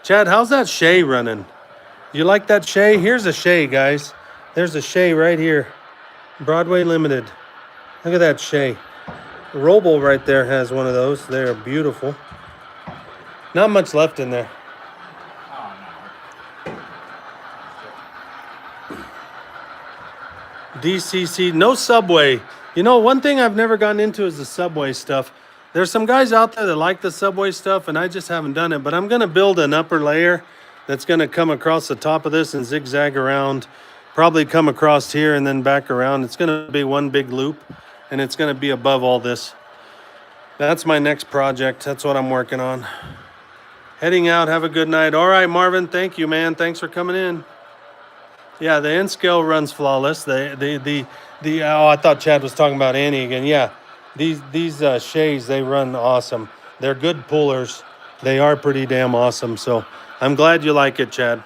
Chad, how's that Shay running? You like that Shay? Here's a Shay, guys. There's a Shay right here. Broadway Limited. Look at that Shay. Roble right there has one of those. They're beautiful. Not much left in there. DCC, no Subway. You know, one thing I've never gotten into is the Subway stuff. There's some guys out there that like the Subway stuff, and I just haven't done it. But I'm going to build an upper layer that's going to come across the top of this and zigzag around. Probably come across here and then back around. It's going to be one big loop, and it's going to be above all this. That's my next project. That's what I'm working on. Heading out. Have a good night. All right, Marvin. Thank you, man. Thanks for coming in. Yeah, the end scale runs flawless. Oh, I thought Chad was talking about Annie again. Yeah, these Shays, they run awesome. They're good pullers. They are pretty damn awesome. So I'm glad you like it, Chad.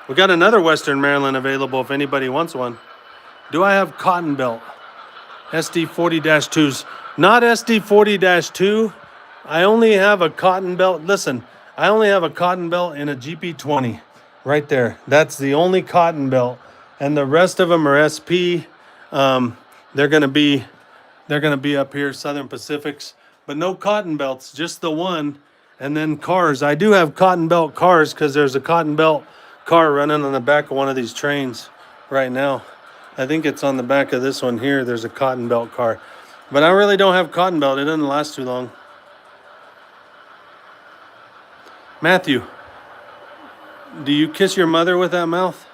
We got another Western Maryland available if anybody wants one. Do I have cotton belt? SD40-2s. Not SD40-2. I only have a cotton belt. Listen, I only have a cotton belt in a GP20. Right there. That's the only cotton belt. And the rest of them are SP. They're gonna be up here, Southern Pacifics. But no cotton belts, just the one. And then cars. I do have cotton belt cars because there's a cotton belt car running on the back of one of these trains right now. I think it's on the back of this one here. There's a cotton belt car. But I really don't have cotton belt. It doesn't last too long. Matthew, do you kiss your mother with that mouth?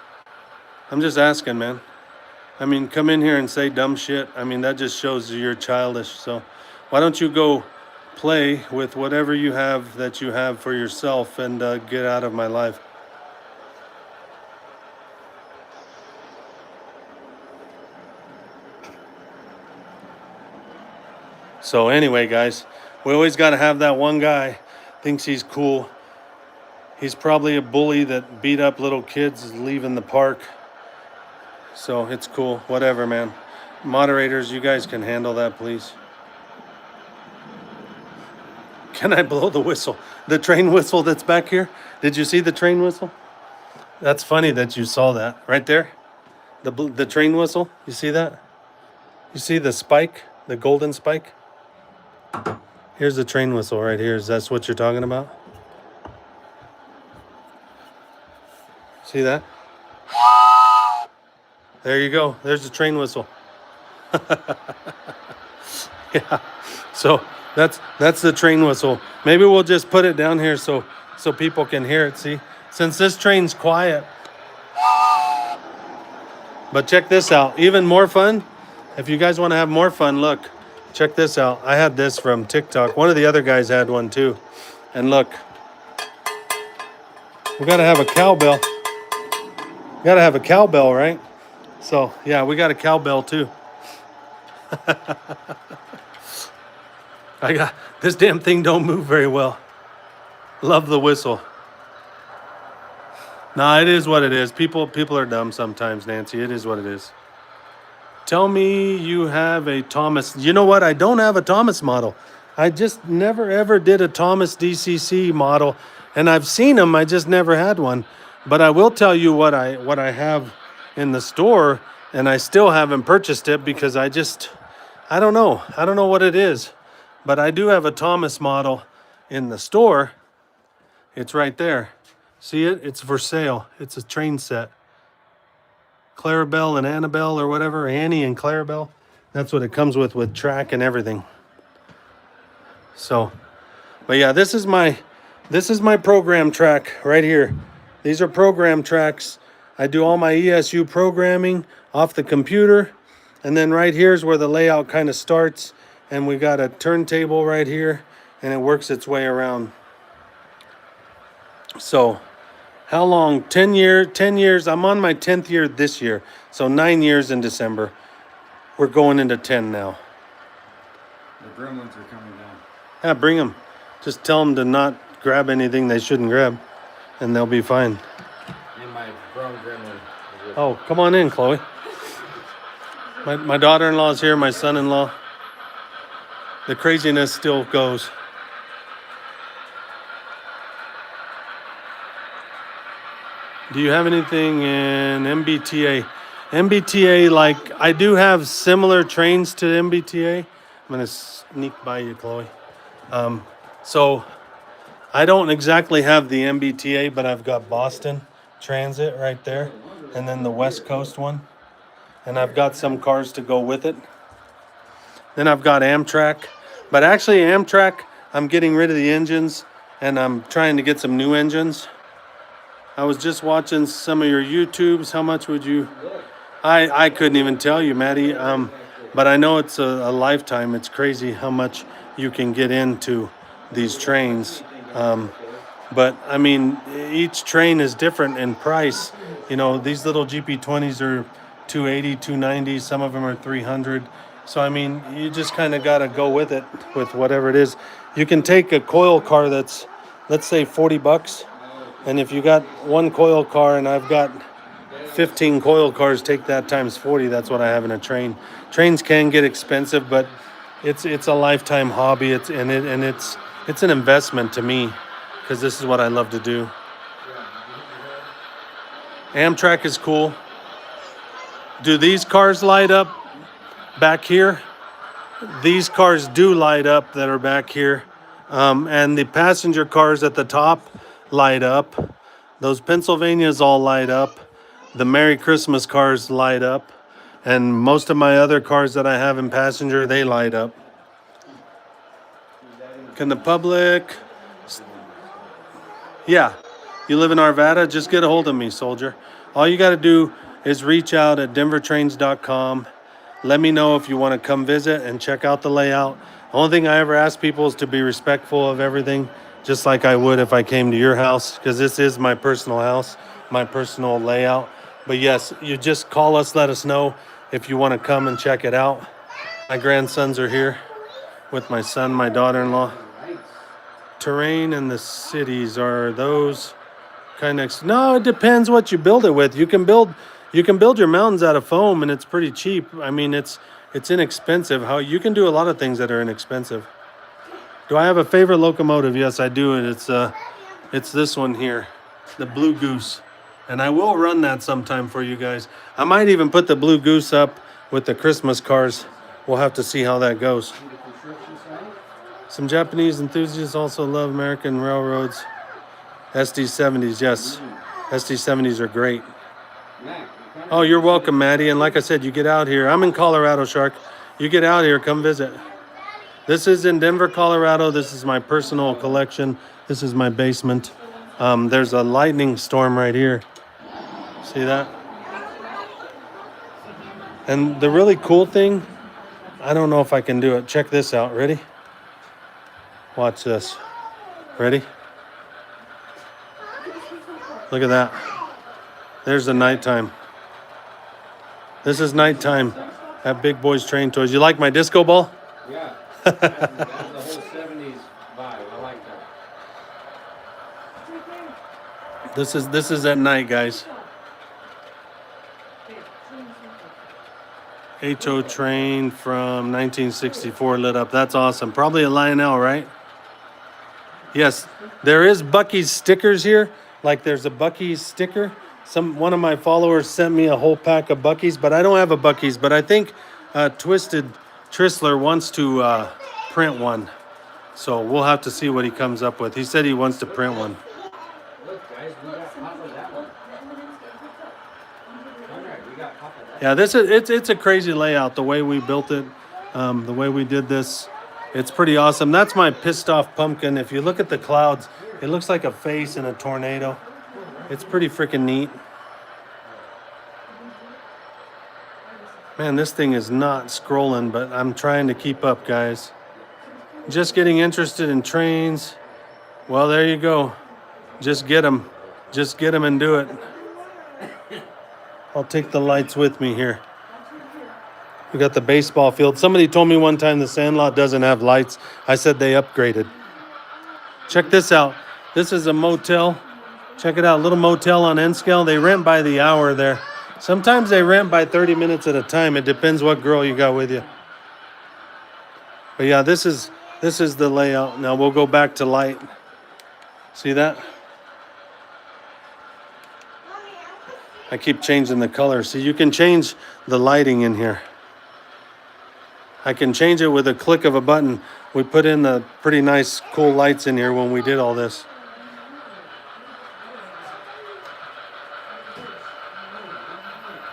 I'm just asking, man. I mean, come in here and say dumb shit. I mean, that just shows you're childish. So why don't you go play with whatever you have that you have for yourself and get out of my life. So anyway, guys, we always got to have that one guy thinks he's cool. He's probably a bully that beat up little kids leaving the park. So it's cool. Whatever, man. Moderators, you guys can handle that, please. Can I blow the whistle? The train whistle that's back here? Did you see the train whistle? That's funny that you saw that. Right there? The train whistle? You see that? You see the spike? The golden spike? Here's the train whistle right here. That's what you're talking about? See that? There you go. There's the train whistle. Yeah. So that's the train whistle. Maybe we'll just put it down here so people can hear it. See? Since this train's quiet. But check this out. Even more fun. If you guys want to have more fun, look. Check this out. I had this from TikTok. One of the other guys had one too. And look. We got to have a cowbell. Got to have a cowbell, right? So, yeah, we got a cowbell too. This damn thing don't move very well. Love the whistle. Nah, it is what it is. People are dumb sometimes, Nancy. It is what it is. Tell me you have a Thomas. You know what? I don't have a Thomas model. I just never ever did a Thomas DCC model, and I've seen them. I just never had one. But I will tell you what I have in the store, and I still haven't purchased it because I don't know. I don't know what it is. But I do have a Thomas model in the store. It's right there. See it? It's for sale. It's a train set. Clarabelle and Annabelle or whatever, Annie and Clarabelle. That's what it comes with track and everything. So, but yeah, this is my program track right here. These are program tracks. I do all my ESU programming off the computer, and then right here is where the layout kind of starts, and we got a turntable right here, and it works its way around. So, how long? 10 years. I'm on my 10th year this year. So 9 years in December. We're going into 10 now. The gremlins are coming down. Yeah, bring them. Just tell them to not grab anything they shouldn't grab, and they'll be fine. And my grown gremlin. Oh, come on in, Chloe. My daughter-in-law's here, my son-in-law. The craziness still goes. Do you have anything in MBTA? MBTA, like, I do have similar trains to MBTA. I'm going to sneak by you, Chloe. So I don't exactly have the MBTA, but I've got Boston Transit right there, and then the West Coast one. And I've got some cars to go with it. Then I've got Amtrak. But actually, Amtrak, I'm getting rid of the engines, and I'm trying to get some new engines. I was just watching some of your YouTubes. How much would you... I couldn't even tell you, Maddie. But I know it's a lifetime. It's crazy how much you can get into these trains. But I mean, each train is different in price. You know, these little GP20s are 280, 290. Some of them are 300. So I mean, you just kind of got to go with it, with whatever it is. You can take a coil car that's, let's say, $40. And if you got one coil car and I've got 15 coil cars, take that times 40. That's what I have in a train. Trains can get expensive, but it's a lifetime hobby. It's an investment to me, because this is what I love to do. Amtrak is cool. Do these cars light up back here? These cars do light up that are back here. And the passenger cars at the top light up. Those Pennsylvanias all light up. The Merry Christmas cars light up. And most of my other cars that I have in passenger, they light up. Can the public... Yeah, you live in Arvada, just get a hold of me, soldier. All you got to do is reach out at denvertrains.com. Let me know if you want to come visit and check out the layout. The only thing I ever ask people is to be respectful of everything, just like I would if I came to your house, because this is my personal house, my personal layout. But yes, you just call us, let us know if you want to come and check it out. My grandsons are here with my son, my daughter-in-law. Terrain in the cities, are those kind of... No, it depends what you build it with. You can build your mountains out of foam, and it's pretty cheap. I mean, it's inexpensive. How you can do a lot of things that are inexpensive. Do I have a favorite locomotive? Yes, I do, and it's this one here, the Blue Goose. And I will run that sometime for you guys. I might even put the Blue Goose up with the Christmas cars. We'll have to see how that goes. Some Japanese enthusiasts also love American railroads. SD70s, yes. SD70s are great. Oh, you're welcome, Maddie. And like I said, you get out here. I'm in Colorado, Shark. You get out here, come visit. This is in Denver, Colorado. This is my personal collection. This is my basement. There's a lightning storm right here. See that? And the really cool thing, I don't know if I can do it. Check this out. Ready? Watch this. Ready? Look at that. There's the nighttime. This is nighttime at Bigboystraintoys. You like my disco ball? Yeah. That's the whole 70s vibe. I like that. This is at night, guys. HO train from 1964 lit up. That's awesome. Probably a Lionel, right? Yes. There is Bucky's stickers here. Like there's a Bucky's sticker. One of my followers sent me a whole pack of Bucky's, but I don't have a Bucky's. But I think Twisted Tristler wants to print one. So we'll have to see what he comes up with. He said he wants to print one. Look, guys, we got pop of that one. All right, we got Yeah, it's a crazy layout. The way we built it, the way we did this, it's pretty awesome. That's my pissed off pumpkin. If you look at the clouds, it looks like a face in a tornado. It's pretty freaking neat. Man, this thing is not scrolling, but I'm trying to keep up, guys. Just getting interested in trains. Well, there you go. Just get them. Just get them and do it. I'll take the lights with me here. We got the baseball field. Somebody told me one time the Sandlot doesn't have lights. I said they upgraded. Check this out. This is a motel. Check it out. Little motel on N-Scale. They rent by the hour there. Sometimes they rent by 30 minutes at a time. It depends what girl you got with you. But yeah, this is the layout. Now we'll go back to light. See that? I keep changing the color. See, you can change the lighting in here. I can change it with a click of a button. We put in the pretty nice, cool lights in here when we did all this.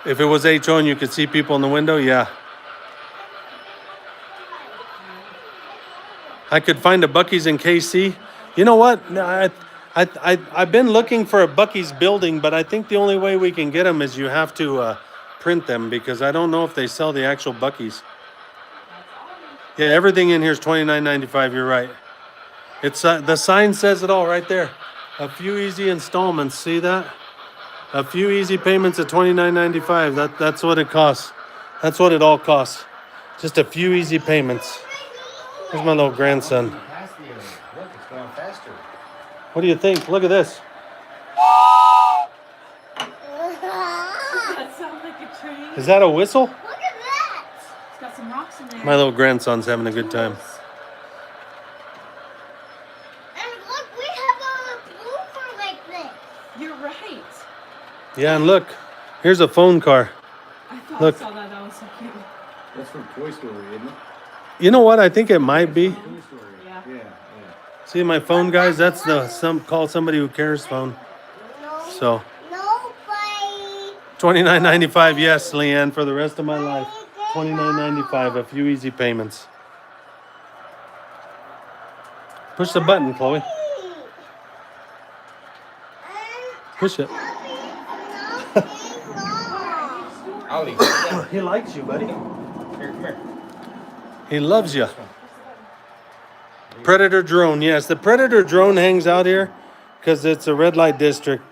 If it was HO and you could see people in the window, yeah. I could find a Buc-ee's in KC. You know what? I've been looking for a Buc-ee's building, but I think the only way we can get them is you have to print them, because I don't know if they sell the actual Buc-ee's. Yeah, everything in here is $29.95. You're right. It's the sign says it all right there. A few easy installments. See that? A few easy payments at $29.95. That's what it costs. That's what it all costs. Just a few easy payments. Here's my little grandson. Look, it's going faster. What do you think? Look at this. That sounds like a train. Is that a whistle? Look at that. It's got some rocks in there. My little grandson's having a good time. And look, we have a blooper like this. You're right. Yeah, and look, here's a phone car. I thought Look. I saw that. That was so cute. That's from Toy Story, isn't it? You know what? I think it might be. Toy Story. Yeah. Yeah. See my phone, guys? That's the call somebody who cares phone. So Nobody. $29.95, yes, Leanne, for the rest of my life. $29.95, a few easy payments. Push the button, Chloe. Push it. Ollie, He likes you, buddy. here, come here. He loves you. Predator drone, yes. The Predator drone hangs out here because it's a red light district.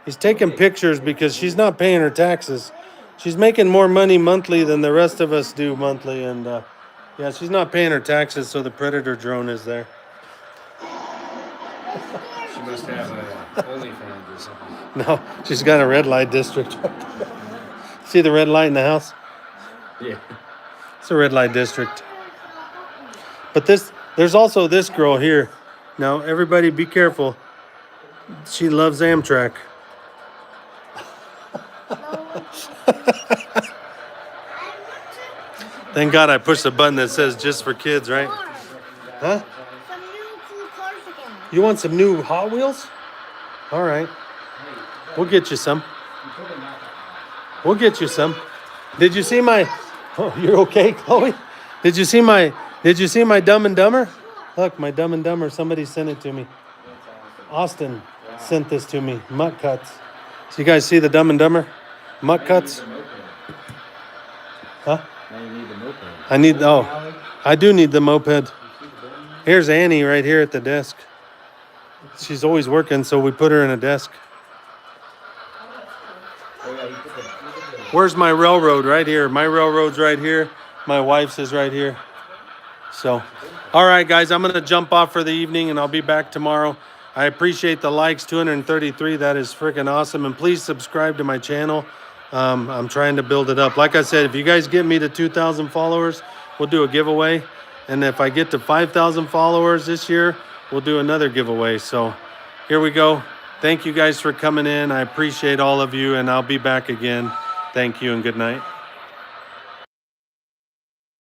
He's taking pictures because she's not paying her taxes. She's making more money monthly than the rest of us do monthly. And yeah, she's not paying her taxes, so the Predator drone is there. She must have a OnlyFans or something. No, she's got a red light district. See the red light in the house? Yeah. It's a red light district. But there's also this girl here. Now, everybody be careful. She loves Amtrak. Thank God I pushed the button that says just for kids, right? Huh? Some new cool cars again. You want some new Hot Wheels? All right. We'll get you some. We'll get you some. Did you see my... Oh, you're okay, Chloe? Did you see my Dumb and Dumber? Look, my Dumb and Dumber. Somebody sent it to me. Austin sent this to me. Mutt cuts. So you guys see the Dumb and Dumber? Mutt cuts? Huh? Now you need the moped. I do need the moped. Here's Annie right here at the desk. She's always working, so we put her in a desk. Oh yeah, you put the Where's my railroad? Right here. My railroad's right here. My wife's is right here. So, all right, guys, I'm going to jump off for the evening, and I'll be back tomorrow. I appreciate the likes, 233. That is freaking awesome. And please subscribe to my channel. I'm trying to build it up. Like I said, if you guys get me to 2,000 followers, we'll do a giveaway. And if I get to 5,000 followers this year, we'll do another giveaway. So here we go. Thank you guys for coming in. I appreciate all of you, and I'll be back again. Thank you and good night.